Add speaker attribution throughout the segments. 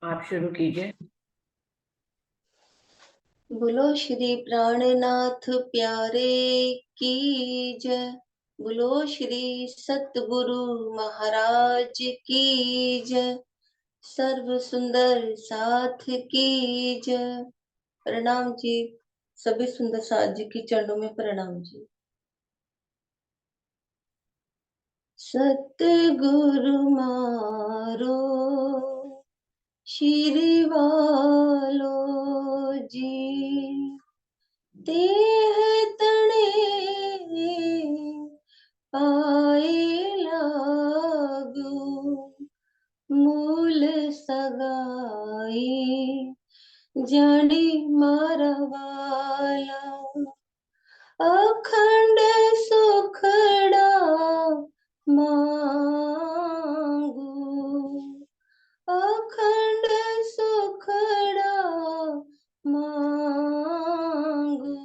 Speaker 1: आप शुरू कीजिए।
Speaker 2: बोलो श्री प्राणनाथ प्यारे की जय। बोलो श्री सतगुरु महाराज की जय। सर्व सुंदर साथ की जय। प्रणाम जी। सभी सुंदर साथ जी की चरणों में प्रणाम जी। सतगुरु मारो शिरवालो जी, देह तणे पाए लागू, मूल सगाई जानी मारवाला, अखंड सुखड़ा मांगू, अखंड सुखड़ा मांगू,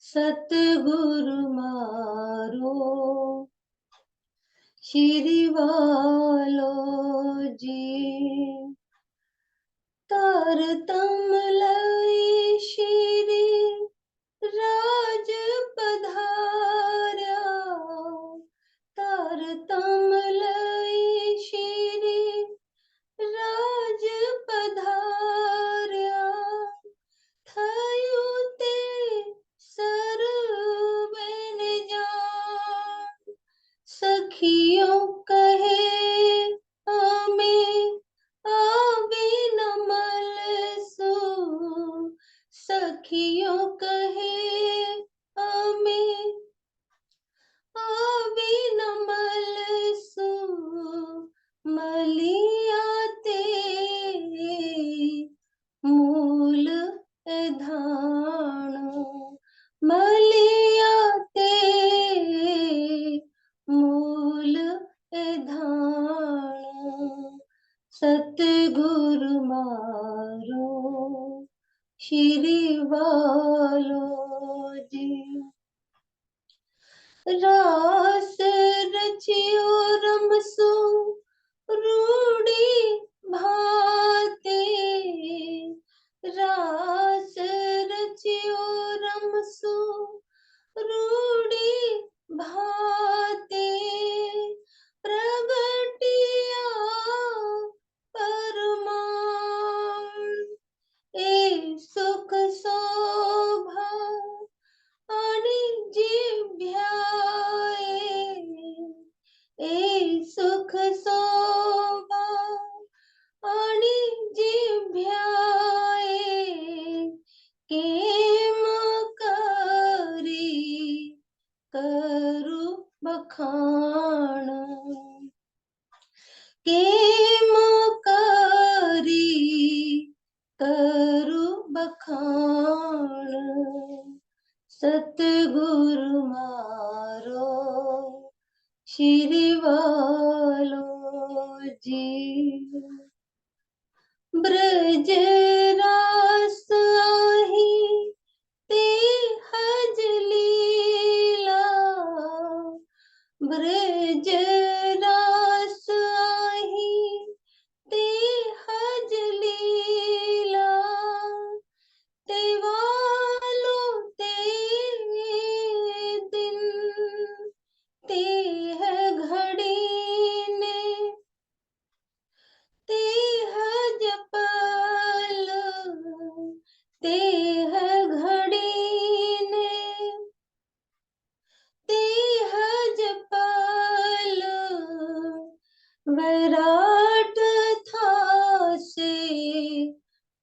Speaker 2: सतगुरु मारो शिरवालो जी। तार तम लई श्री राज पधार्या, तार तम लई श्री राज पधार्या, थयो ते सर्वेन जान, सखियों कहे हमें आवे नमल सो, सखियों कहे हमें आवे नमल सो, मलियाते मूल धाणो, मलियाते मूल धाणो, सतगुरु मारो शिरवालो जी। रास रचियो रमसो रूढ़ी भाते, रास रचियो रमसो रूढ़ी भाते, प्रगटिया परमाण, ए सुख शोभा आणि जिभ्याए, ए सुख शोभा आणि जिभ्याए, केम करी करू बखाण, केम करी करू बखाण, सतगुरु मारो शिरवालो जी। ब्रज रास आही ते हज लीला, ब्रज रास आही ते हज लीला, तेवालो ते दिन ते है घड़ी ने, ते है जपल ते है घड़ी ने, ते है जपल विराट था से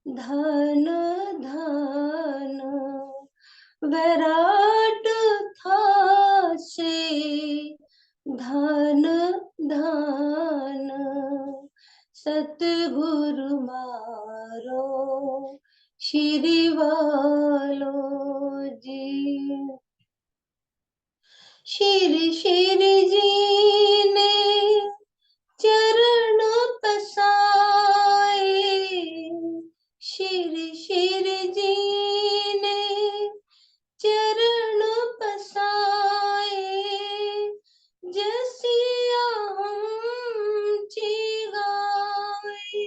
Speaker 2: धन धन, विराट था से धन धन, सतगुरु मारो शिरवालो जी। शिर जी ने चरण पसाए, शिर जी ने चरण पसाए, जसिया हम ची गाए,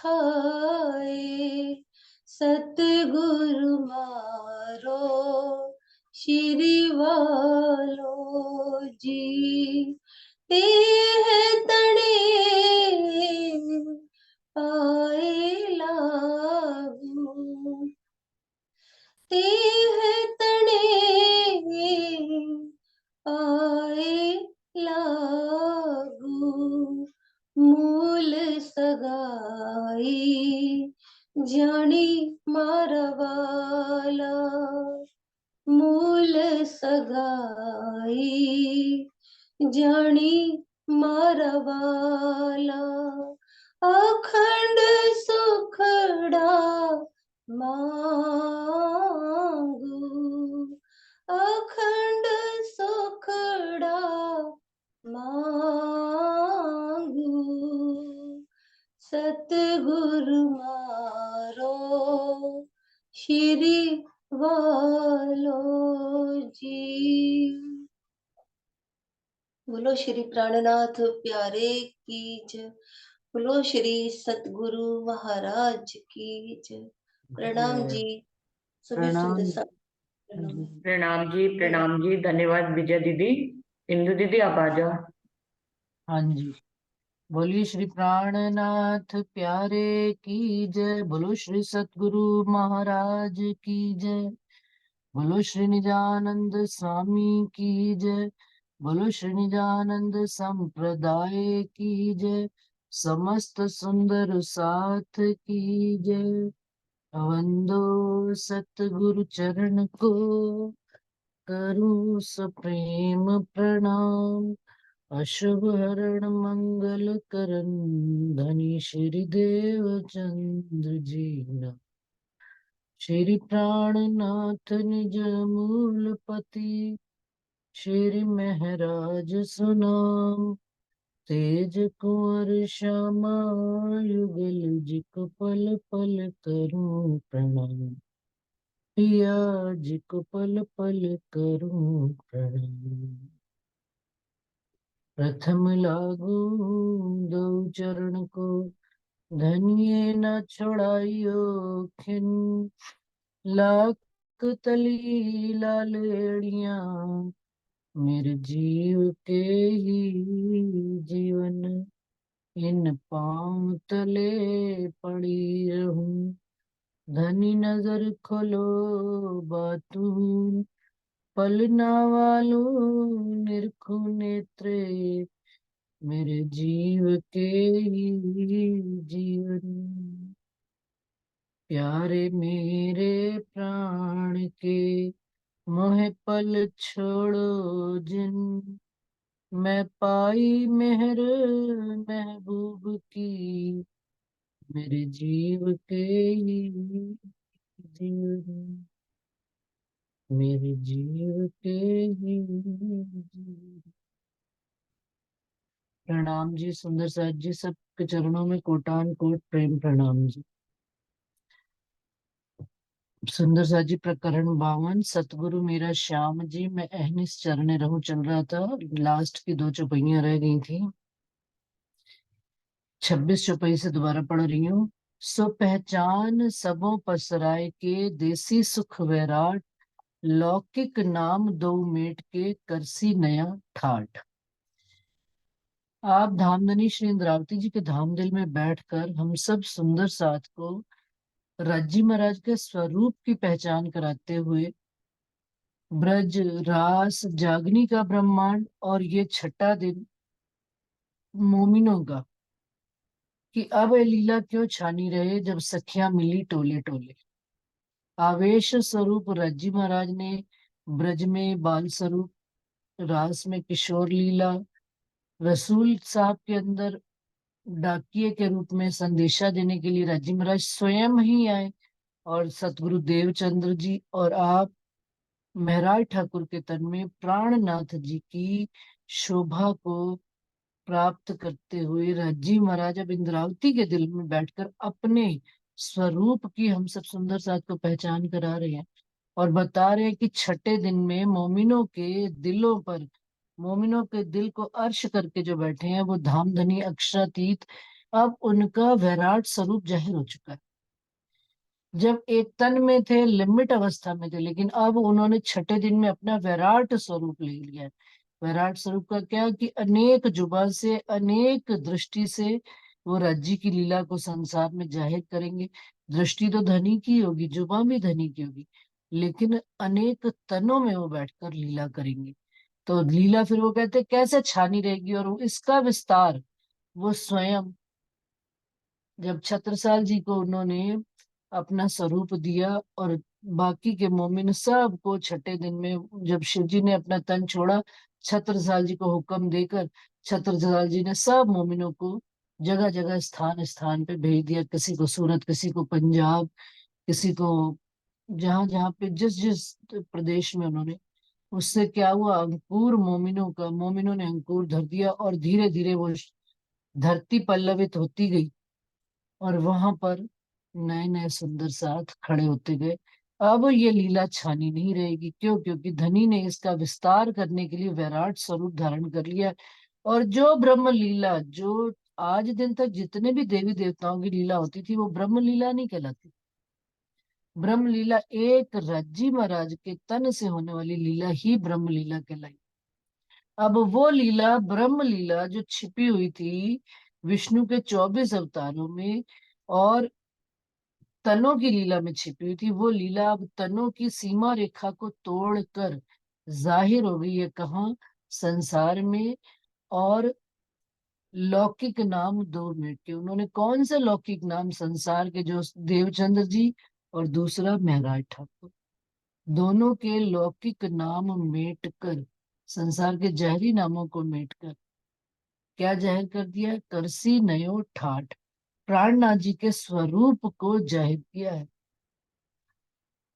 Speaker 2: खाए। सतगुरु मारो श्री वालो जी, ते है तणे पाए लागू, ते है तणे पाए लागू। मूल सगाई जानी मारवाला, मूल सगाई जानी मारवाला। अखंड सुखड़ा मांगू, अखंड सुखड़ा मांगू। सतगुरु मारो श्री वालो जी। बोलो श्री प्राणनाथ प्यारे की जय। बोलो श्री सतगुरु महाराज की जय। प्रणाम जी। सभी
Speaker 1: प्रणाम
Speaker 2: सुंदर
Speaker 1: जी।
Speaker 3: प्रणाम जी, प्रणाम जी। धन्यवाद विजय दीदी। इंदु दीदी आप आ जाओ।
Speaker 1: हाँ जी, बोलिए श्री प्राणनाथ प्यारे की जय। बोलो श्री सतगुरु महाराज की जय। बोलो श्री निजानंद स्वामी की जय। बोलो श्री निजानंद संप्रदाय की जय। समस्त सुंदर साथ की जय। वंदो सतगुरु चरण को, करूं सप्रेम प्रणाम। अशुभ हरण मंगल करन, धनी श्री देव चंद्र जी ना। श्री प्राणनाथ निज मूलपति, श्री महराज सुनाम। तेज कुंवर श्यामा युगल जिक पल पल करूं प्रणाम। पिया जी को पल पल करूं प्रणाम। प्रथम लागू दो चरण को, धनिये न छोड़ाइयो खिन। लाख तली लालेड़िया, मेरे जीव के ही जीवन। इन पांव तले पड़ी रहूं, धनी नजर खोलो बातू। पलना वालों निरखु नेत्रे, मेरे जीव के ही जीवन। प्यारे मेरे प्राण के, मोह पल छोड़ो जिन। मैं पाई मेहर महबूब की, मेरे जीव के ही जीवन। मेरे जीव के ही जीवन। प्रणाम जी सुंदर साथ जी, सबके चरणों में कोटान कोट प्रेम प्रणाम जी। सुंदर साथ जी प्रकरण 52, सतगुरु मेरा श्याम जी। मैं अहनिस चरणे रहूं चल रहा था, लास्ट की 2 चौपाइयां रह गई थी। 26 चौपाई से दोबारा पढ़ रही हूँ। सो पहचान सबों पसराय के, देसी सुख वैराट। लौकिक नाम दो मेट के, करसी नया ठाठ। आप धामधनी श्री इंद्रावती जी के धामदिल में बैठकर हम सब सुंदर साथ को राज्जी महाराज के स्वरूप की पहचान कराते हुए ब्रज रास जागनी का ब्रह्मांड और ये छठा दिन मोमिनों का, कि अब ये लीला क्यों छानी रहे जब सखियां मिली टोले टोले। आवेश स्वरूप राज्जी महाराज ने ब्रज में बाल स्वरूप, रास में किशोर लीला, रसूल साहब के अंदर डाकिये के रूप में संदेशा देने के लिए राज्जी महाराज स्वयं ही आए, और सतगुरु देवचंद्र जी और आप महराज ठाकुर के तन में प्राणनाथ जी की शोभा को प्राप्त करते हुए राज्जी महाराज अब इंद्रावती के दिल में बैठकर अपने स्वरूप की हम सब सुंदर साथ को पहचान करा रहे हैं, और बता रहे हैं कि छठे दिन में मोमिनों के दिलों पर, मोमिनों के दिल को अर्श करके जो बैठे हैं वो धामधनी अक्षरातीत अब उनका विराट स्वरूप जाहिर हो चुका है। जब एक तन में थे, लिमिट अवस्था में थे, लेकिन अब उन्होंने छठे दिन में अपना विराट स्वरूप ले लिया है। विराट स्वरूप का क्या कि अनेक जुबा से, अनेक दृष्टि से वो राज्य की लीला को संसार में जाहिर करेंगे। दृष्टि तो धनी की होगी, जुबा भी धनी की होगी, लेकिन अनेक तनों में वो बैठकर लीला करेंगे। तो लीला फिर वो कहते हैं कैसे छानी रहेगी, और इसका विस्तार वो स्वयं, जब छत्रसाल जी को उन्होंने अपना स्वरूप दिया और बाकी के मोमिन सबको छठे दिन में जब शिव जी ने अपना तन छोड़ा, छत्रसाल जी को हुक्म देकर छत्रसाल जी ने सब मोमिनों को जगह जगह स्थान स्थान पे भेज दिया। किसी को सूरत, किसी को पंजाब, किसी को जहां जहां पे जिस जिस प्रदेश में उन्होंने, उससे क्या हुआ, अंकुर मोमिनों ने अंकुर धर दिया और धीरे धीरे वो धरती पल्लवित होती गई और वहां पर नए नए सुंदर साथ खड़े होते गए। अब ये लीला छानी नहीं रहेगी, क्यों? क्योंकि धनी ने इसका विस्तार करने के लिए विराट स्वरूप धारण कर लिया। और जो ब्रह्म लीला, जो आज दिन तक जितने भी देवी देवताओं की लीला होती थी, वो ब्रह्म लीला नहीं कहलाती। ब्रह्म लीला एक राज्जी महाराज के तन से होने वाली लीला ही ब्रह्म लीला कहलाई। अब वो लीला, ब्रह्म लीला, जो छिपी हुई थी विष्णु के 24 अवतारों में और तनों की लीला में छिपी हुई थी, वो लीला अब तनों की सीमा रेखा को तोड़कर जाहिर हो गई है। कहाँ? संसार में। और लौकिक नाम दो मिट के, उन्होंने कौन से लौकिक नाम संसार के, जो देवचंद्र जी और दूसरा महराज ठाकुर, दोनों के लौकिक नाम मेट कर, संसार के जहरी नामों को मेट कर क्या जाहिर कर दिया? करसी नयो ठाठ, प्राणनाथ जी के स्वरूप को जाहिर किया है।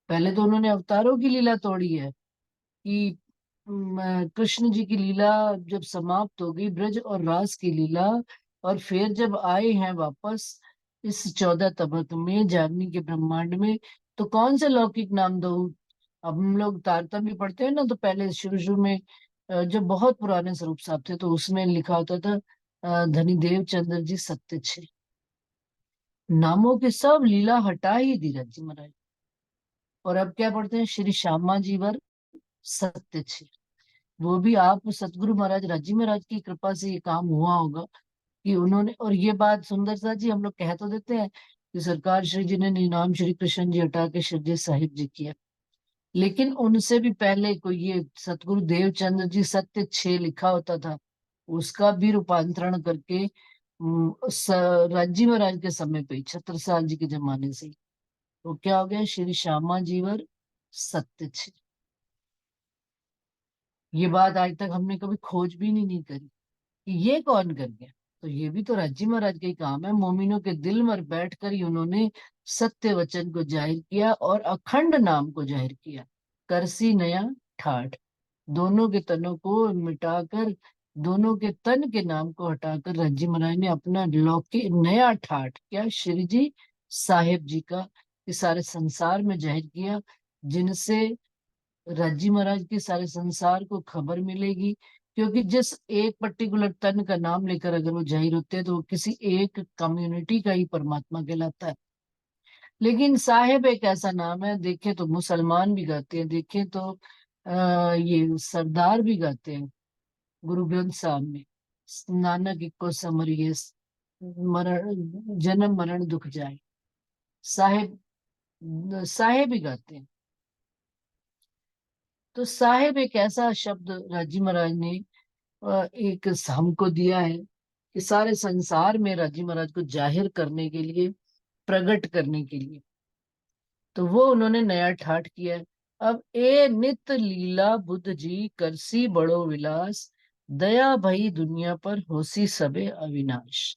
Speaker 1: पहले तो उन्होंने अवतारों की लीला तोड़ी है कि कृष्ण जी की लीला जब समाप्त हो गई, ब्रज और रास की लीला, और फिर जब आए हैं वापस इस 14 तबक में, जागनी के ब्रह्मांड में, तो कौन से लौकिक नाम दो? अब हम लोग तारतम्य पढ़ते हैं ना, तो पहले शुरू शुरू में जो बहुत पुराने स्वरूप साहब थे, तो उसमें लिखा होता था धनी देव चंद्र जी सत्य छे। नामों की सब लीला हटा ही दी जी महाराज। और अब क्या पढ़ते हैं? श्री श्यामा जी वर सत्य छे। वो भी आप सतगुरु महाराज राजी महाराज की कृपा से ये काम हुआ होगा कि उन्होंने, और ये बात सुंदर सा जी हम लोग कह तो देते हैं कि सरकार श्री जी ने नाम श्री कृष्ण जी हटा के शिवजी साहिब जी किया, लेकिन उनसे भी पहले कोई ये सतगुरु देवचंद्र जी सत्य छे लिखा होता था, उसका भी रूपांतरण करके राजी महाराज के समय पे, छत्रसाल जी के जमाने से, तो क्या हो गया? श्री श्यामा जीवर सत्य छे। ये बात आज तक हमने कभी खोजबीन ही नहीं करी कि ये कौन कर गया। तो ये भी तो राजी महाराज का ही काम है। मोमिनों के दिल में बैठ कर ही उन्होंने सत्य वचन को जाहिर किया और अखंड नाम को जाहिर किया। करसी नया ठाठ, दोनों के तनों को मिटाकर, दोनों के तन के नाम को हटाकर राजी महाराज ने अपना लौकिक नया ठाठ, क्या, श्री जी साहेब जी का, इस सारे संसार में जाहिर किया, जिनसे राज्जी महाराज की सारे संसार को खबर मिलेगी। क्योंकि जिस एक पर्टिकुलर तन का नाम लेकर अगर वो जाहिर होते हैं, तो वो किसी एक कम्युनिटी का ही परमात्मा कहलाता है। लेकिन साहेब एक ऐसा नाम है, देखे तो मुसलमान भी गाते हैं, देखे तो ये सरदार भी गाते हैं गुरु ग्रंथ साहब में, नानक इक्को समरिए, मरण जन्म मरण दुख जाए, साहेब, साहेब ही गाते हैं। तो साहेब एक ऐसा शब्द राजी महाराज ने एक हमको दिया है कि सारे संसार में राजी महाराज को जाहिर करने के लिए, प्रकट करने के लिए, तो वो उन्होंने नया ठाठ किया है। अब ए नित लीला बुद्ध जी करसी बड़ो विलास, दया भई दुनिया पर होसी सबे अविनाश।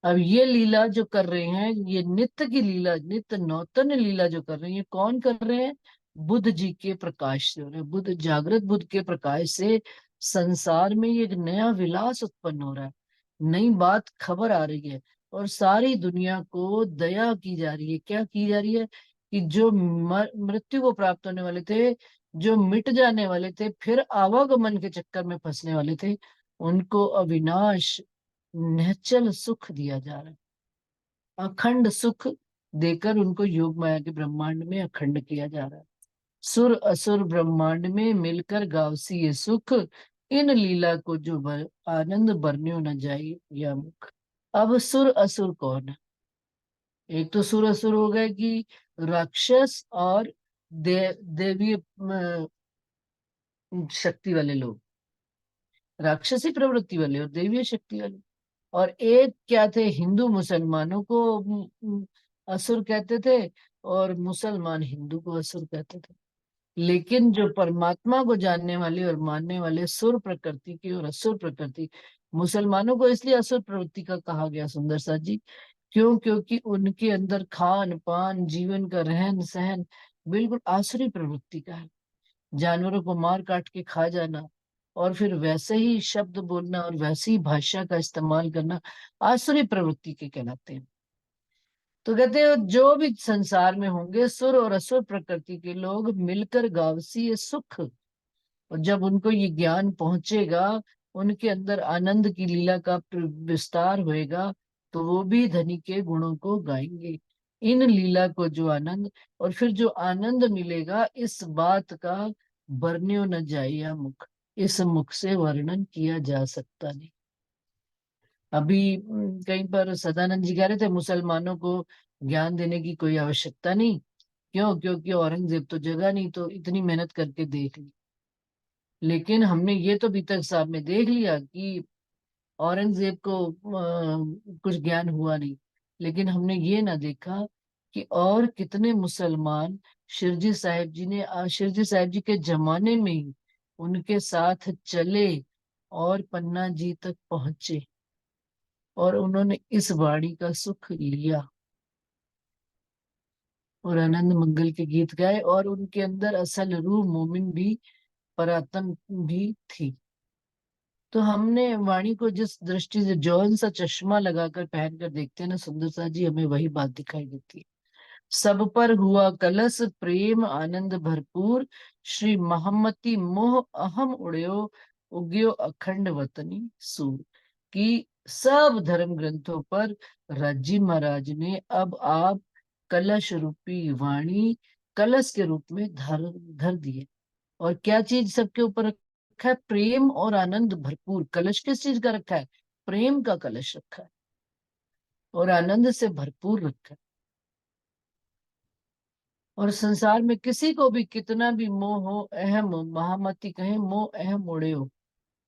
Speaker 1: अब ये लीला जो कर रहे हैं, ये नित्य की लीला, नित्य नौतन लीला जो कर रहे हैं, ये कौन कर रहे हैं? बुद्ध जी के प्रकाश से हो रहे हैं। बुद्ध, जागृत बुद्ध के प्रकाश से संसार में ये एक नया विलास उत्पन्न हो रहा है, नई बात खबर आ रही है, और सारी दुनिया को दया की जा रही है। क्या की जा रही है? कि जो मृत्यु को प्राप्त होने वाले थे, जो मिट जाने वाले थे, फिर आवागमन के चक्कर में फंसने वाले थे, उनको अविनाश निश्चल सुख दिया जा रहा है, अखंड सुख देकर उनको योग माया के ब्रह्मांड में अखंड किया जा रहा है। सुर असुर ब्रह्मांड में मिलकर गावसी ये सुख, इन लीला को जो आनंद बरन्यो न जाए या मुख। अब सुर असुर कौन है? एक तो सुर असुर हो गए कि राक्षस और देवी शक्ति वाले लोग, राक्षसी प्रवृत्ति वाले और दैवीय शक्ति वाले। और एक क्या थे, हिंदू मुसलमानों को असुर कहते थे और मुसलमान हिंदू को असुर कहते थे। लेकिन जो परमात्मा को जानने वाले और मानने वाले सुर प्रकृति की और असुर प्रकृति, मुसलमानों को इसलिए असुर प्रवृत्ति का कहा गया सुंदर सा जी, क्योंकि उनके अंदर खान पान जीवन का रहन सहन बिल्कुल आसुरी प्रवृत्ति का है। जानवरों को मार काट के खा जाना और फिर वैसे ही शब्द बोलना और वैसी ही भाषा का इस्तेमाल करना आसुरी प्रवृत्ति के कहलाते हैं। तो कहते हैं जो भी संसार में होंगे सुर और असुर प्रकृति के लोग मिलकर गावसी ये सुख, और जब उनको ये ज्ञान पहुंचेगा, उनके अंदर आनंद की लीला का विस्तार होएगा, तो वो भी धनी के गुणों को गाएंगे। इन लीला को जो आनंद, और फिर जो आनंद मिलेगा इस बात का वर्ण्यो न जाइया मुख, इस मुख से वर्णन किया जा सकता नहीं। अभी कहीं पर सदानंद जी कह रहे थे मुसलमानों को ज्ञान देने की कोई आवश्यकता नहीं। क्यों? क्योंकि औरंगजेब तो जगह नहीं, तो इतनी मेहनत करके देख ली। लेकिन हमने ये तो बीतक साहब में देख लिया कि औरंगजेब को कुछ ज्ञान हुआ नहीं, लेकिन हमने ये ना देखा कि और कितने मुसलमान शिरजी साहिब जी ने शिरजी साहिब जी के जमाने में ही उनके साथ चले और पन्ना जी तक पहुंचे और उन्होंने इस वाणी का सुख लिया और आनंद मंगल के गीत गाए, और उनके अंदर असल रूह मोमिन भी परातन भी थी। तो हमने वाणी को जिस दृष्टि से जौन सा चश्मा लगाकर पहन कर देखते हैं ना सुंदर सा जी, हमें वही बात दिखाई देती है। सब पर हुआ कलश प्रेम आनंद भरपूर, श्री महम्मती मोह अहम उड़यो, उग्यो अखंड वतनी सूर। की सब धर्म ग्रंथों पर राजी महाराज ने अब आप कलश रूपी वाणी कलश के रूप में धर दिए। और क्या चीज सबके ऊपर रखा है? प्रेम और आनंद भरपूर। कलश किस चीज का रखा है? प्रेम का कलश रखा है और आनंद से भरपूर रखा है। और संसार में किसी को भी कितना भी मोह हो, अहम महामती कहे मोह अहम उड़े हो,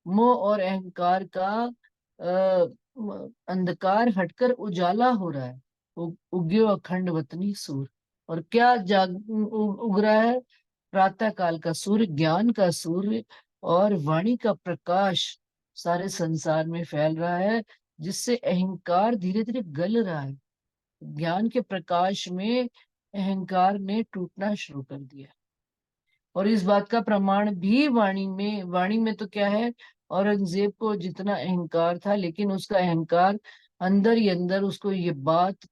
Speaker 1: मोह और अहंकार का अंधकार हटकर उजाला हो रहा है। उग्यो अखंड वतनी सूर। और क्या उग रहा है? प्रातः काल का सूर्य, ज्ञान का सूर्य और वाणी का प्रकाश सारे संसार में फैल रहा है, जिससे अहंकार धीरे धीरे गल रहा है। ज्ञान के प्रकाश में अहंकार ने टूटना शुरू कर दिया। और इस बात का प्रमाण भी वाणी में तो क्या है, औरंगजेब को जितना अहंकार था, लेकिन उसका अहंकार अंदर ही अंदर उसको ये बात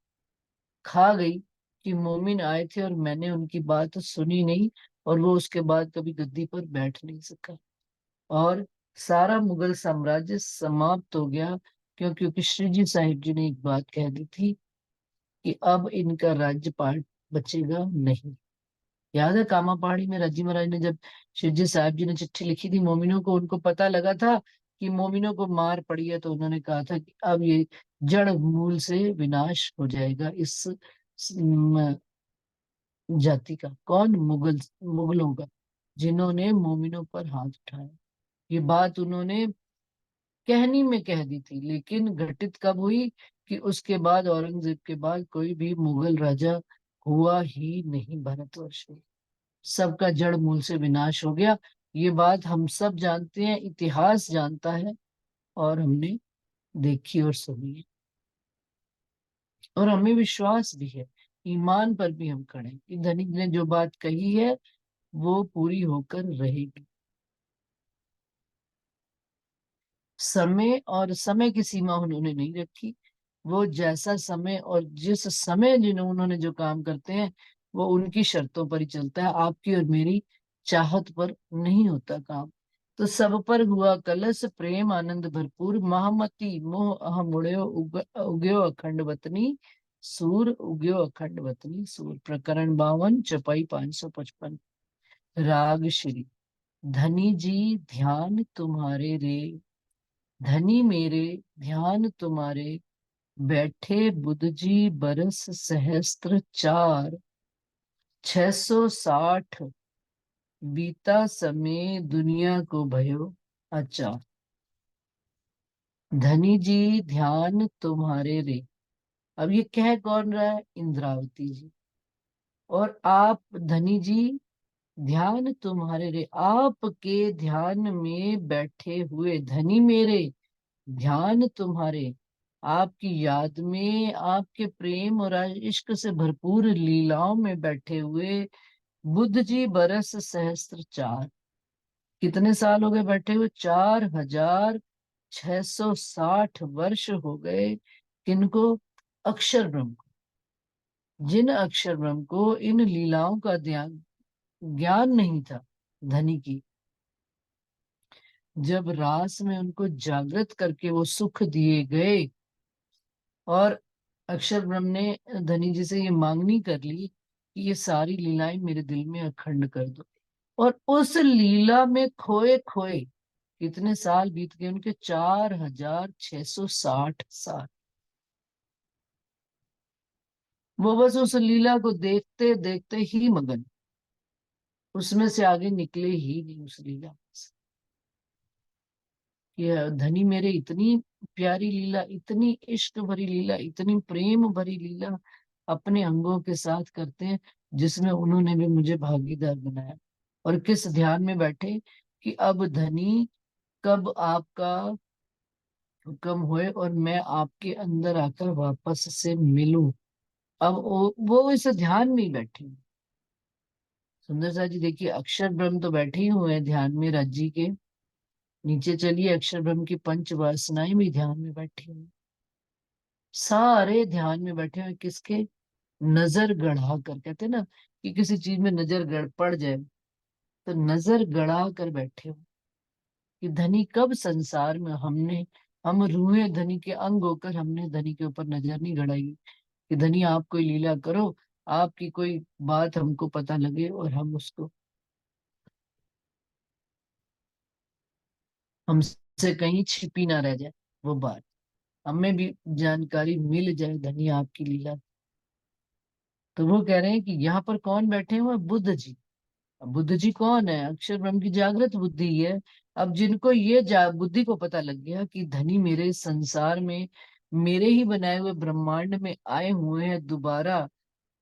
Speaker 1: खा गई कि मोमिन आए थे और मैंने उनकी बात सुनी नहीं, और वो उसके बाद कभी गद्दी पर बैठ नहीं सका और सारा मुगल साम्राज्य समाप्त हो गया। क्योंकि श्री जी साहिब जी ने एक बात कह दी थी कि अब इनका राज्यपाल बचेगा नहीं। याद है कामा पहाड़ी में राजी महाराज ने जब शिवजी साहब जी ने चिट्ठी लिखी थी मोमिनों को, उनको पता लगा था कि मोमिनों को मार पड़ी है, तो उन्होंने कहा था कि अब ये जड़ मूल से विनाश हो जाएगा इस जाति का। कौन? मुगलों का, जिन्होंने मोमिनों पर हाथ उठाया। ये बात उन्होंने कहनी में कह दी थी, लेकिन घटित कब हुई कि उसके बाद औरंगजेब के बाद कोई भी मुगल राजा हुआ ही नहीं भारतवर्ष में। सबका जड़ मूल से विनाश हो गया। ये बात हम सब जानते हैं, इतिहास जानता है और हमने देखी और सुनी है, और हमें विश्वास भी है, ईमान पर भी हम खड़े हैं कि धनिक ने जो बात कही है वो पूरी होकर रहेगी। समय की सीमा उन्होंने नहीं रखी। वो जैसा समय और जिस समय उन्होंने जो काम करते हैं वो उनकी शर्तों पर ही चलता है, आपकी और मेरी चाहत पर नहीं होता काम। तो सब पर हुआ कलश प्रेम आनंद भरपूर, महामती मोह अहम उड़यो उग्यो अखंड वतनी सूर, उग्यो अखंड वतनी सूर। प्रकरण 52, चौपाई 555। राग श्री। धनी जी ध्यान तुम्हारे रे, धनी मेरे ध्यान तुम्हारे, बैठे बुध जी बरस सहस्त्र चार, 660 बीता समय दुनिया को भयो अचार। धनी जी ध्यान तुम्हारे रे, अब ये कह कौन रहा है? इंद्रावती जी। और आप धनी जी ध्यान तुम्हारे रे, आपके ध्यान में बैठे हुए धनी मेरे, ध्यान तुम्हारे, आपकी याद में, आपके प्रेम और इश्क से भरपूर लीलाओं में बैठे हुए बुद्ध जी बरस सहस्त्र चार। कितने साल हो गए बैठे हुए? 4660 वर्ष हो गए। किनको? अक्षर ब्रह्म को। जिन अक्षर ब्रह्म को इन लीलाओं का ज्ञान नहीं था धनी की, जब रास में उनको जागृत करके वो सुख दिए गए और अक्षर ब्रह्म ने धनी जी से ये मांगनी कर ली कि ये सारी लीलाएं मेरे दिल में अखंड कर दो, और उस लीला में खोए खोए कितने साल बीत गए उनके? 4660 साल। वो बस उस लीला को देखते देखते ही मगन, उसमें से आगे निकले ही नहीं उस लीला से। ये धनी मेरे इतनी प्यारी लीला, इतनी इश्क भरी लीला, इतनी प्रेम भरी लीला अपने अंगों के साथ करते हैं, जिसमें उन्होंने भी मुझे भागीदार बनाया। और किस ध्यान में बैठे कि अब धनी कब आपका हुक्म होए और मैं आपके अंदर आकर वापस से मिलूं। अब वो इस ध्यान में ही बैठे हैं। सुंदर सा जी देखिए, अक्षर ब्रह्म तो बैठे ही हुए हैं ध्यान में राज्य के। नीचे चलिए, अक्षर ब्रह्म की पंच वासनाएं भी ध्यान में बैठी हुई, सारे ध्यान में बैठे हुए। किसके? नजर गड़ा कर, कहते हैं ना कि किसी चीज में नजर गड़ पड़ जाए तो नजर गड़ा कर बैठे हो कि धनी कब संसार में हम रूहे धनी के अंग होकर हमने धनी के ऊपर नजर नहीं गड़ाई कि धनी आप कोई लीला करो, आपकी कोई बात हमको पता लगे और हम उसको हमसे कहीं छिपी ना रह जाए, वो बात हमें भी जानकारी मिल जाए धनी आपकी लीला। तो वो कह रहे हैं कि यहाँ पर कौन बैठे हुए हैं? बुद्ध जी। अब बुद्ध जी कौन है? अक्षर ब्रह्म की जागृत बुद्धि है। अब जिनको ये बुद्धि को पता लग गया कि धनी मेरे संसार में, मेरे ही बनाए हुए ब्रह्मांड में आए हुए हैं दोबारा,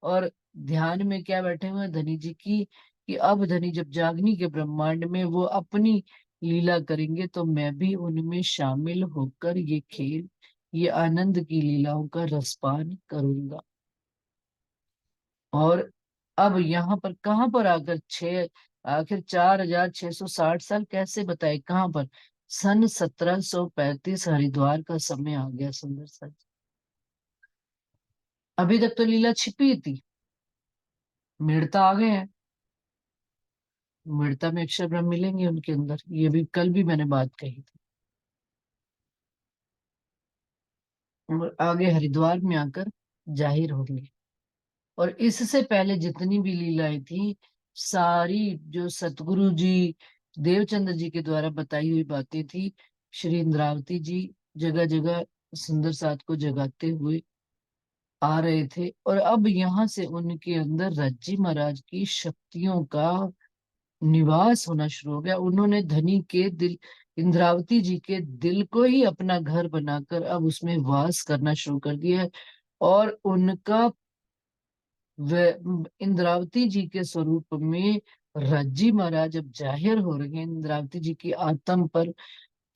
Speaker 1: और ध्यान में क्या बैठे हुए हैं धनी जी की, कि अब धनी जब जागनी के ब्रह्मांड में वो अपनी लीला करेंगे तो मैं भी उनमें शामिल होकर ये खेल, ये आनंद की लीलाओं का रसपान करूंगा। और अब यहाँ पर कहाँ पर आकर आखिर 4660 साल कैसे बताए? कहाँ पर? सन 1735 हरिद्वार का समय आ गया। सुंदर सा, अभी तक तो लीला छिपी थी, मिड़ता आ गए हैं। मिड़ता में अक्षर ब्रह्म मिलेंगे उनके अंदर, ये भी कल भी मैंने बात कही थी। और आगे हरिद्वार में आकर जाहिर होंगे। और इससे पहले जितनी भी लीलाएं थी, सारी जो सतगुरु जी देवचंद्र जी के द्वारा बताई हुई बातें थी, श्री इंद्रावती जी जगह जगह सुंदर साथ को जगाते हुए आ रहे थे। और अब यहाँ से उनके अंदर रज्जी महाराज की शक्तियों का निवास होना शुरू हो गया। उन्होंने धनी के दिल, इंद्रावती जी के दिल को ही अपना घर बनाकर अब उसमें वास करना शुरू कर दिया है। और उनका इंद्रावती जी के स्वरूप में रज्जी महाराज अब जाहिर हो रहे हैं इंद्रावती जी की आत्म पर।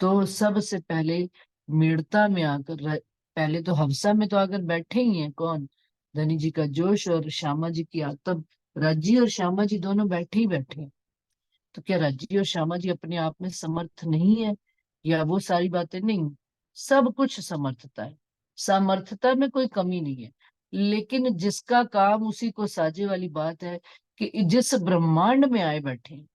Speaker 1: तो सबसे पहले मेड़ता में आकर पहले तो हवसा में तो आकर बैठे ही हैं कौन? धनी जी का जोश और श्यामा जी की आत्म। रज्जी और श्यामा जी दोनों बैठे ही बैठे हैं। तो क्या रज्जी और श्यामा जी अपने आप में समर्थ नहीं है, या वो सारी बातें नहीं? सब कुछ समर्थता है, सामर्थ्यता में कोई कमी नहीं है। लेकिन जिसका काम उसी को साजे वाली बात है कि जिस ब्रह्मांड में आए बैठे हैं,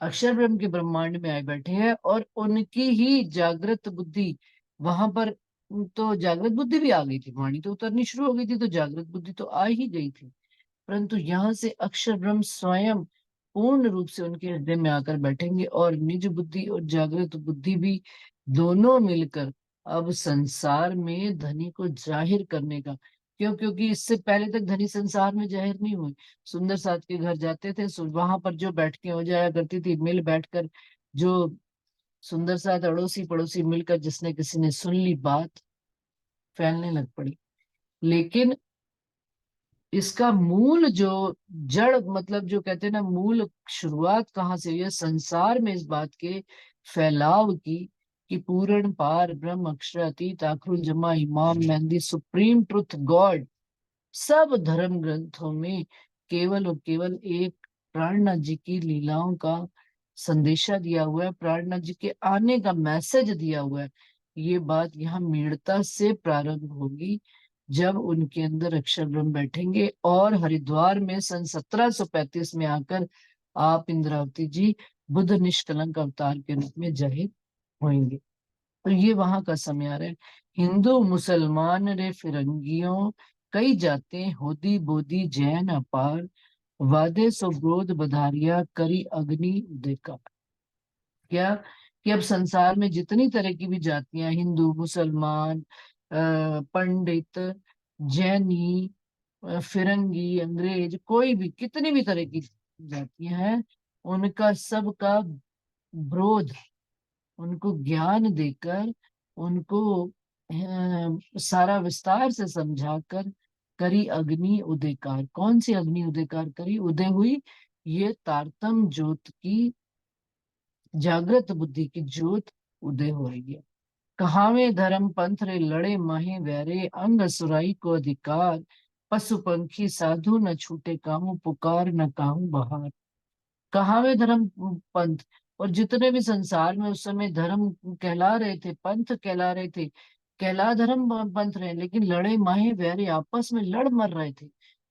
Speaker 1: अक्षर ब्रह्म के ब्रह्मांड में आए बैठे हैं, और उनकी ही जागृत बुद्धि वहां पर, तो जागृत बुद्धि भी आ गई थी, वाणी तो उतरनी शुरू हो गई थी, तो जागृत बुद्धि तो आ ही गई थी, परंतु यहाँ से अक्षर ब्रह्म स्वयं पूर्ण रूप से उनके हृदय में आकर बैठेंगे, और निज बुद्धि और जागृत बुद्धि भी दोनों मिलकर अब संसार में धनी को जाहिर करने का, क्योंकि इससे पहले तक धनी संसार में जाहिर नहीं हुई। सुंदर साथ के घर जाते थे, वहां पर जो बैठकें हो जाया करती थी, मिल बैठकर जो सुंदर साथ अड़ोसी पड़ोसी मिलकर, जिसने किसी ने सुन ली बात, फैलने लग पड़ी। लेकिन इसका मूल जो जड़, मतलब जो कहते हैं ना, मूल शुरुआत कहाँ से हुई है संसार में इस बात के फैलाव की, कि पूर्ण पार ब्रह्म अक्षर अतीत आखिरुल जमा इमाम मेहंदी सुप्रीम ट्रुथ गॉड, सब धर्म ग्रंथों में केवल और केवल एक प्राणनाथ जी की लीलाओं का संदेशा दिया हुआ है, प्राणनाथ जी के आने का मैसेज दिया हुआ है। ये बात यहाँ मीणता से प्रारंभ होगी, जब उनके अंदर अक्षर ब्रह्म बैठेंगे, और हरिद्वार में सन 1735 में आकर आप इंद्रावती जी बुद्ध निष्कलंक अवतार के रूप में जाहिर होंगे। तो ये वहां का समय आ रहा है। हिंदू मुसलमान रे फिरंगियों, कई जातें होदी बोदी जैन अपार, वादे सो ब्रोध बधारिया करी अग्नि उदेका। क्या कि अब संसार में जितनी तरह की भी जातियां, हिंदू मुसलमान पंडित जैनी फिरंगी अंग्रेज, कोई भी कितनी भी तरह की जातियां हैं, उनका सबका विरोध, उनको ज्ञान देकर, उनको सारा विस्तार से समझाकर करी अग्नि उदयकार। कौन सी अग्नि उदयकार करी? उदय हुई ये तारतम ज्योत की, जागृत बुद्धि की ज्योत उदय हो रही है। कहावे धर्म पंथ रे लड़े माहे वैरे, अंग सुराई को अधिकार, पशु पंखी साधु न छूटे काहू, पुकार न काहू बहार। कहावे धर्म पंथ, और जितने भी संसार में उस समय धर्म कहला रहे थे, पंथ कहला रहे थे, कहला धर्म पंथ रहे, लेकिन लड़े माहे वैरे, आपस में लड़ मर रहे थे,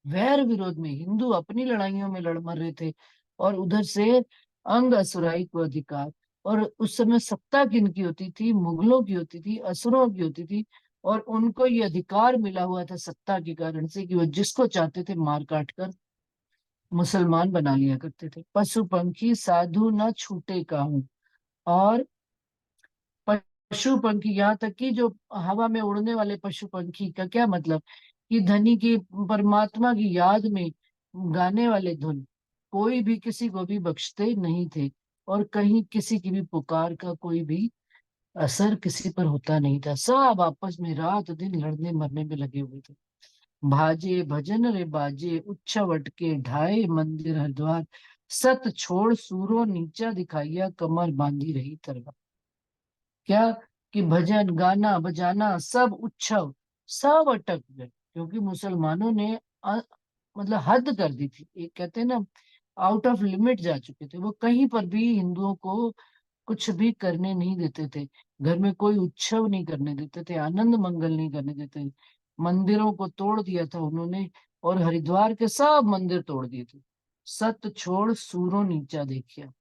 Speaker 1: वैर विरोध में, हिंदू अपनी लड़ाइयों में लड़ मर रहे थे, और उधर से अंग असुराई को अधिकार। और उस समय सत्ता किनकी होती थी? मुगलों की होती थी, असुरों की होती थी, और उनको ये अधिकार मिला हुआ था सत्ता के कारण से, कि वो जिसको चाहते थे मार काट कर मुसलमान बना लिया करते थे। पशु पंखी साधु न छूटे काहू, और पशु पंखी, यहाँ तक कि जो हवा में उड़ने वाले पशु पंखी का क्या मतलब, कि धनी की परमात्मा की याद में गाने वाले धुन, कोई भी किसी को भी बख्शते नहीं थे, और कहीं किसी की भी पुकार का कोई भी असर किसी पर होता नहीं था। सब आपस में रात दिन लड़ने मरने में लगे हुए थे। भाजे भजन रे बाजे, उच्छवट के ढाए मंदिर हरिद्वार, सत छोड़ सूरो नीचा दिखाइया, कमर बांधी रही तलवार। क्या कि भजन गाना बजाना सब उत्सव सब अटक गए, क्योंकि मुसलमानों ने मतलब हद कर दी थी, एक कहते हैं ना, आउट ऑफ लिमिट जा चुके थे वो, कहीं पर भी हिंदुओं को कुछ भी करने नहीं देते थे, घर में कोई उत्सव नहीं करने देते थे, आनंद मंगल नहीं करने देते थे, मंदिरों को तोड़ दिया था उन्होंने, और हरिद्वार के सब मंदिर तोड़ दिए थे। सत छोड़ सूरों नीचा देखिया।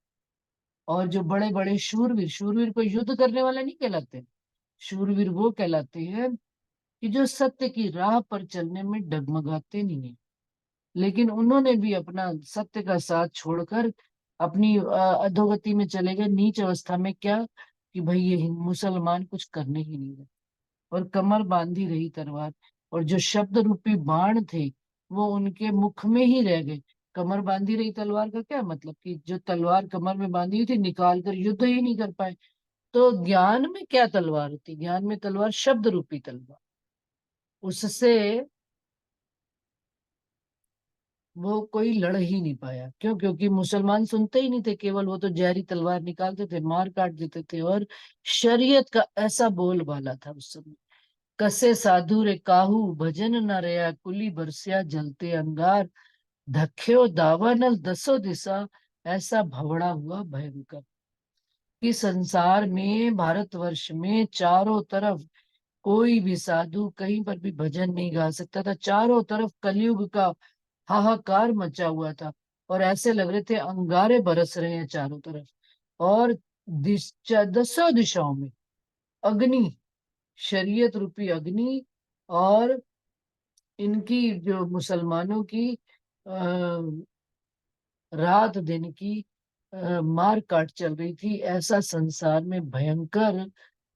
Speaker 1: और जो बड़े बड़े शूरवीर, शूरवीर को युद्ध करने वाले नहीं कहलाते, शूरवीर वो कहलाते हैं कि जो सत्य की राह पर चलने में डगमगाते नहीं है। लेकिन उन्होंने भी अपना सत्य का साथ छोड़कर अपनी अधोगति में चले गए, नीच अवस्था में। क्या कि भाई ये मुसलमान कुछ करने ही नहीं रहे, और कमर बांधी रही तलवार, और जो शब्द रूपी बाण थे वो उनके मुख में ही रह गए। कमर बांधी रही तलवार का क्या मतलब, कि जो तलवार कमर में बांधी हुई थी निकाल कर युद्ध ही नहीं कर पाए। तो ज्ञान में क्या तलवार होती? ज्ञान में तलवार शब्द रूपी तलवार, उससे वो कोई लड़ ही नहीं पाया। क्यों? क्योंकि मुसलमान सुनते ही नहीं थे, केवल वो तो जहरी तलवार निकालते थे, मार काट देते थे, और शरीयत का ऐसा बोलबाला था उस समय। कसे साधु रे काहू, भजन न रया कुली, बरसिया जलते अंगार, धख्यो दावानल दसो दिशा, ऐसा भवड़ा हुआ भयंकर। कि संसार में, भारतवर्ष में चारों तरफ कोई भी साधु कहीं पर भी भजन नहीं गा सकता था, चारों तरफ कलयुग का हाहाकार मचा हुआ था। और ऐसे लग रहे थे अंगारे बरस रहे हैं चारों तरफ, और दसों दिशाओं में अग्नि, शरीयत रूपी अग्नि, और इनकी जो मुसलमानों की रात दिन की मार काट चल रही थी। ऐसा संसार में भयंकर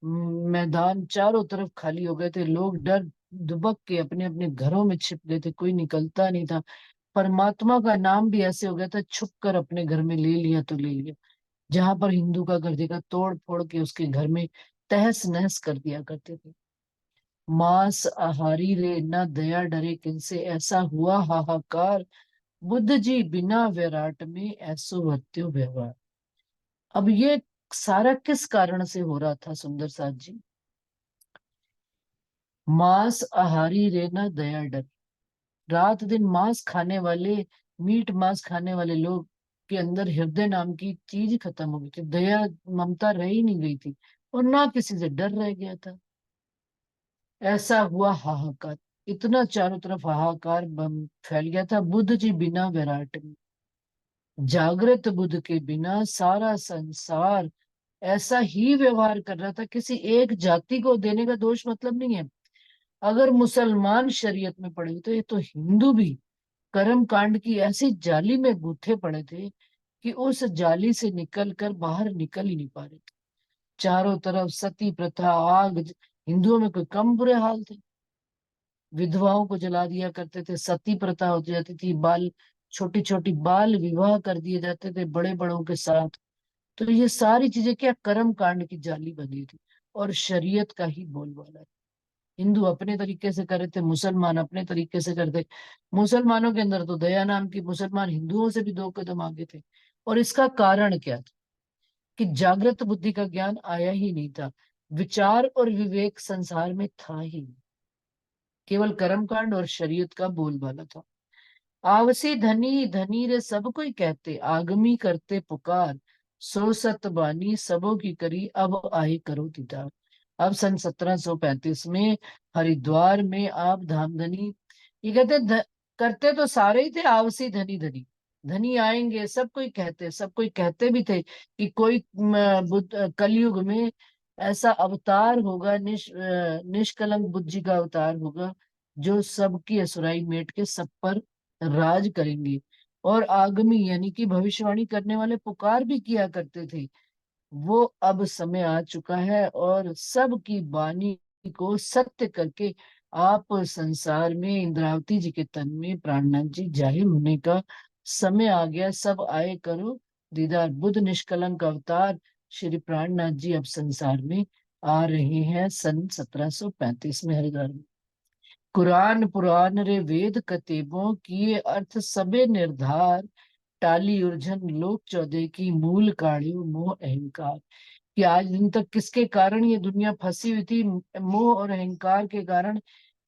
Speaker 1: मैदान, चारों तरफ खाली हो गए थे, लोग डर दुबक के अपने अपने घरों में छिप गए थे, कोई निकलता नहीं था। परमात्मा का नाम भी ऐसे हो गया था, छुप कर अपने घर में ले लिया तो ले लिया। जहां पर हिंदू का घर देखा, तोड़ फोड़ के उसके घर में तहस नहस कर दिया करते थे। मांस आहारी रे न दया डरे किनसे, ऐसा हुआ हाहाकार, बुद्ध जी बिना विराट में ऐसो वर्त्यो व्यवहार। अब ये सारा किस कारण से हो रहा था सुंदर साथ जी? मांस आहारी रे न दया डर, रात दिन मांस खाने वाले, मीट मांस खाने वाले लोग के अंदर हृदय नाम की चीज खत्म हो गई थी, दया ममता रह ही नहीं गई थी, और ना किसी से डर रह गया था। ऐसा हुआ हाहाकार, इतना चारों तरफ हाहाकार बम फैल गया था। बुद्ध जी बिना विराट में, जागृत बुद्ध के बिना सारा संसार ऐसा ही व्यवहार कर रहा था। किसी एक जाति को देने का दोष मतलब नहीं है। अगर मुसलमान शरीयत में पड़े तो ये तो हिंदू भी कर्म कांड की ऐसी जाली में गूंथे पड़े थे कि उस जाली से निकल कर बाहर निकल ही नहीं पा रहे थे। चारों तरफ सती प्रथा, आग, हिंदुओं में कोई कम बुरे हाल थे? विधवाओं को जला दिया करते थे, सती प्रथा हो जाती थी, बाल छोटी छोटी बाल विवाह कर दिए जाते थे बड़े बड़ों के साथ। तो ये सारी चीजें क्या कर्म कांड की जाली बनी थी, और शरीयत का ही बोलबाला है। हिंदू अपने तरीके से करे थे, मुसलमान अपने तरीके से करते। मुसलमानों के अंदर तो दया नाम की, मुसलमान हिंदुओं से भी 2 कदम आगे थे। और इसका कारण क्या था? कि जागृत बुद्धि का ज्ञान आया ही नहीं था, विचार और विवेक संसार में था ही नहीं। केवल कर्मकांड और शरीयत का बोलबाला था। आवसी धनी धनी रे सब कोई कहते, आगमी करते पुकार, सो सत बानी सबों की करी, अब आए करो दीदार। अब सन 1735 में हरिद्वार में आप धामधनी, ये कहते करते तो सारे ही थे, आवसी धनी धनी, धनी आएंगे सब कोई कहते, सब कोई कहते भी थे कि कोई कलयुग में ऐसा अवतार होगा, निष्कलंक बुद्ध जी का अवतार होगा, जो सबकी असुराई मेट के सब पर राज करेंगे। और आगमी यानी कि भविष्यवाणी करने वाले पुकार भी किया करते थे। वो अब समय आ चुका है, और सबकी वाणी को सत्य करके आप संसार में इंद्रावती जी के तन में प्राणनाथ जी जाहिर होने का समय आ गया। सब आए करो दीदार, बुद्ध निष्कलंक अवतार श्री प्राणनाथ जी अब संसार में आ रहे हैं सन 1735 में हरिद्वार में। कुरान पुराण रे वेद कतेबों किए अर्थ सबे निर्धार, टाली उलझन लोक चौदह की मूल काढ़ियो मोह अहंकार। कि आज दिन तक किसके कारण ये दुनिया फंसी हुई थी, मोह और अहंकार के कारण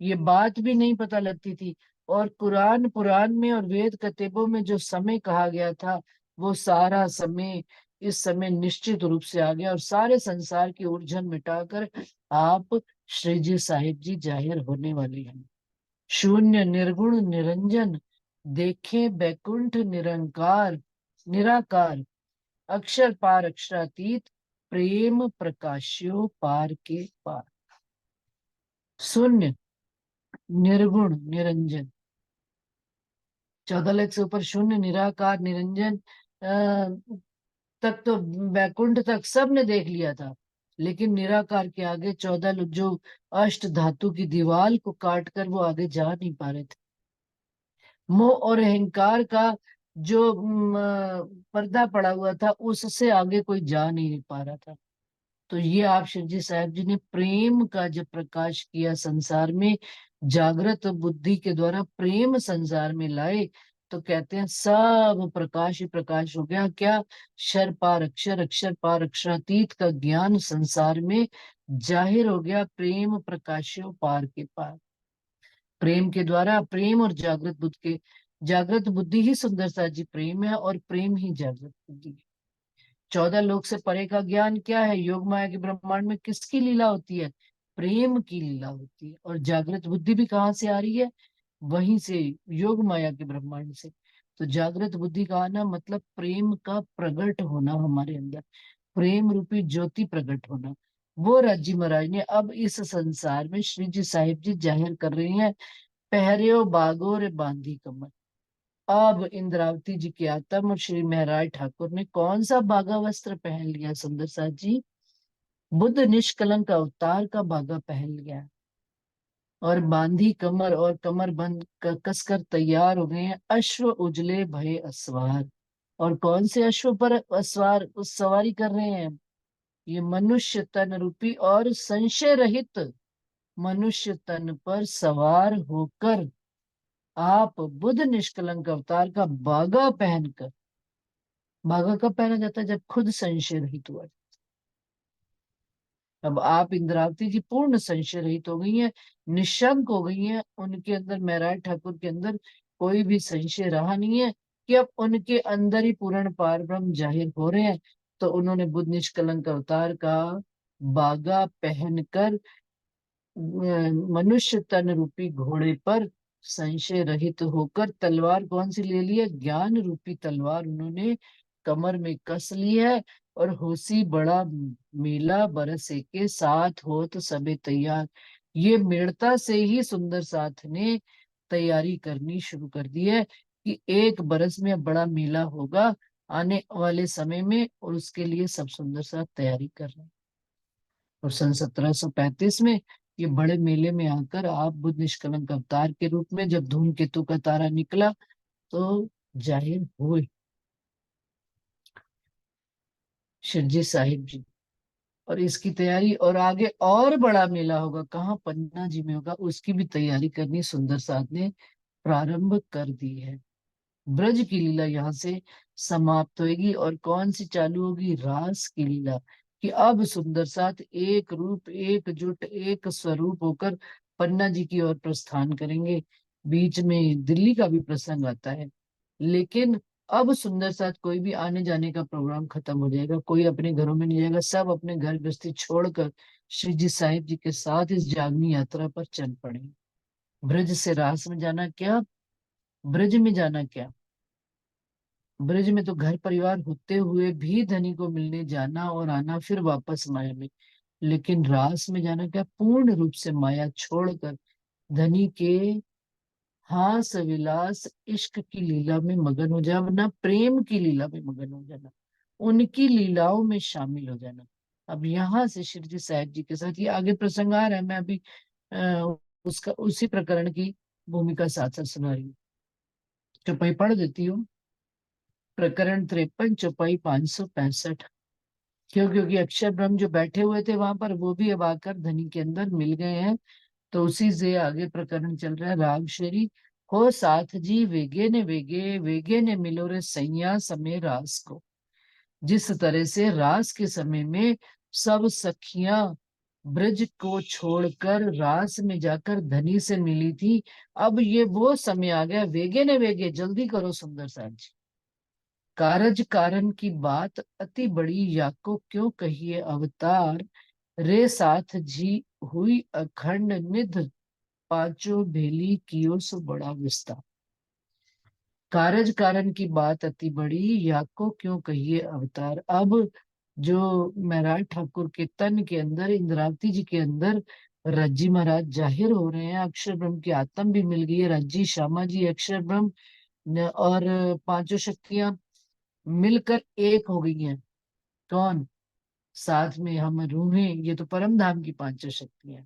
Speaker 1: ये बात भी नहीं पता लगती थी। और कुरान पुराण में और वेद कतेबों में जो समय कहा गया था, वो सारा समय इस समय निश्चित रूप से आ गया, और सारे संसार की उलझन मिटाकर आप श्री जी साहिब जी जाहिर होने वाले हैं। शून्य निर्गुण निरंजन, देखे बैकुंठ निरंकार निराकार, अक्षर पार अक्षरातीत, प्रेम प्रकाश्यो पार के पार। शून्य, निर्गुण, निरंजन, 14 लाख से ऊपर शून्य, निराकार, निरंजन तक तो, बैकुंठ तक सब ने देख लिया था। लेकिन निराकार के आगे 14 लोग जो अष्ट धातु की दीवार को काट कर वो आगे जा नहीं पा रहे थे। मोह और अहंकार का जो पर्दा पड़ा हुआ था, उससे आगे कोई जा नहीं पा रहा था। तो ये आप शिव जी साहब जी ने प्रेम का जब प्रकाश किया संसार में, जागृत बुद्धि के द्वारा प्रेम संसार में लाए, तो कहते हैं सब प्रकाश ही प्रकाश हो गया। क्या? क्षर पार अक्षर, अक्षर पार अक्षरातीत का ज्ञान संसार में जाहिर हो गया। प्रेम प्रकाश्यो पार के पार, प्रेम के द्वारा, प्रेम और जागृत बुद्धि के, जागृत बुद्धि ही सुंदरता जी प्रेम है, और प्रेम ही जागृत बुद्धि है। 14 लोक से परे का ज्ञान क्या है? योग माया के ब्रह्मांड में किसकी लीला होती है? प्रेम की लीला होती है। और जागृत बुद्धि भी कहाँ से आ रही है? वहीं से, योग माया के ब्रह्मांड से। तो जागृत बुद्धि का आना मतलब प्रेम का प्रकट होना हमारे अंदर, प्रेम रूपी ज्योति प्रकट होना। वो राज्य महाराज ने अब इस संसार में श्री जी साहिब जी जाहिर कर रहे हैं, पहरियो बागो रे बांधी कमर। अब इंद्रावती जी की आत्मा और श्री महराज ठाकुर ने कौन सा बागा वस्त्र पहन लिया सुंदर साथ जी? बुद्ध निष्कलंक अवतार का बागा पहन लिया और बांधी कमर, और कमर बंद कसकर तैयार हो गए हैं अश्व उजले भय अस्वार। और कौन से अश्व पर अस्वार उस सवारी कर रहे हैं? ये मनुष्य तन रूपी और संशय रहित मनुष्य तन पर सवार होकर आप बुद्ध निष्कलंक अवतार का बागा पहनकर, बागा कब पहना जाता है? जब खुद संशय रहित हुआ। अब आप इंद्रावती जी पूर्ण संशय रहित हो गई हैं, निशंक हो गई हैं, उनके अंदर महराज ठाकुर के अंदर कोई भी संशय रहा नहीं है कि अब उनके अंदर ही पूर्ण पार ब्रह्म जाहिर हो रहे हैं। तो उन्होंने बुद्ध निष्कलंक अवतार का बागा पहनकर मनुष्य तन रूपी घोड़े पर संशय रहित होकर तलवार कौन सी ले ली है? ज्ञान रूपी तलवार उन्होंने कमर में कस ली है। और होसी बड़ा मेला बरसे के साथ हो तो सबे तैयार। ये मेड़ता से ही सुंदर साथ ने तैयारी करनी शुरू कर दी है कि एक बरस में बड़ा मेला होगा आने वाले समय में, और उसके लिए सब सुंदर साथ तैयारी कर रहे हैं। और सन 1735 में ये बड़े मेले में आकर आप बुद्ध निष्कलंक अवतार के रूप में जब धूमकेतु का तारा निकला तो जाहिर हुए शिरजी साहिब जी। और इसकी तैयारी, और आगे और बड़ा मेला होगा, कहाँ? पन्ना जी में होगा, उसकी भी तैयारी करनी सुंदर साथ ने प्रारंभ कर दी है। ब्रज की लीला यहाँ से समाप्त होगी और कौन सी चालू होगी? रास की लीला। कि अब सुंदर साथ एक रूप एकजुट एक स्वरूप होकर पन्ना जी की ओर प्रस्थान करेंगे। बीच में दिल्ली का भी प्रसंग आता है, लेकिन अब सुंदर साथ कोई भी आने जाने का प्रोग्राम खत्म हो जाएगा, कोई अपने घरों में नहीं जाएगा, सब अपने घर गृहस्थी छोड़कर श्री जी साहिब जी के साथ इस जागनी यात्रा पर चल पड़े। ब्रज से रास में जाना क्या, ब्रज में जाना क्या? ब्रज में तो घर परिवार होते हुए भी धनी को मिलने जाना और आना, फिर वापस माया में। लेकिन रास में जाना क्या? पूर्ण रूप से माया छोड़कर धनी के हास विलास इश्क की लीला में मगन हो जाना, प्रेम की लीला में मगन हो जाना, उनकी लीलाओं में शामिल हो जाना। अब यहाँ से श्री जी साहिब जी के साथ ये आगे प्रसंग आ रहा है, मैं अभी उसका उसी प्रकरण की भूमिका साथ साथ सुना रही हूँ। चौपाई पढ़ देती हूँ। प्रकरण 53 चौपाई 565। क्योंकि अक्षर ब्रह्म जो बैठे हुए थे वहां पर वो भी अब आकर धनी के अंदर मिल गए हैं। तो उसी से आगे प्रकरण चल रहा है। राग शेरी हो साथ जी वेगे ने मिलो रे सैया समय रास को। जिस तरह से रास के समय में सब सखियां ब्रज को छोड़कर रास में जाकर धनी से मिली थी, अब ये वो समय आ गया, वेगे ने वेगे, जल्दी करो सुंदर साथ जी। कारज कारण की बात अति बड़ी, याको क्यों कहिए अवतार, रे साथ जी हुई अखंड निध, पांचों भेली कियो सो बड़ा विस्तार। कारज कारण की बात अति बड़ी, याको क्यों कहिए अवतार। अब जो महराज ठाकुर के तन के अंदर, इंद्रावती जी के अंदर रज्जी महाराज जाहिर हो रहे हैं, अक्षर ब्रह्म की आत्म भी मिल गई है, रज्जी श्यामा जी अक्षर ब्रह्म और पांचों शक्तियां मिलकर एक हो गई हैं। कौन? साथ में हम रूहें, ये तो परम धाम की पांचों शक्तियां।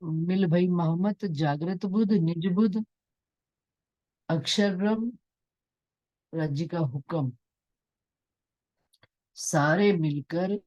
Speaker 1: मिल भई मोहम्मद जागृत बुद्ध निज बुद्ध अक्षर ब्रह्म राज्य का हुक्म, सारे मिलकर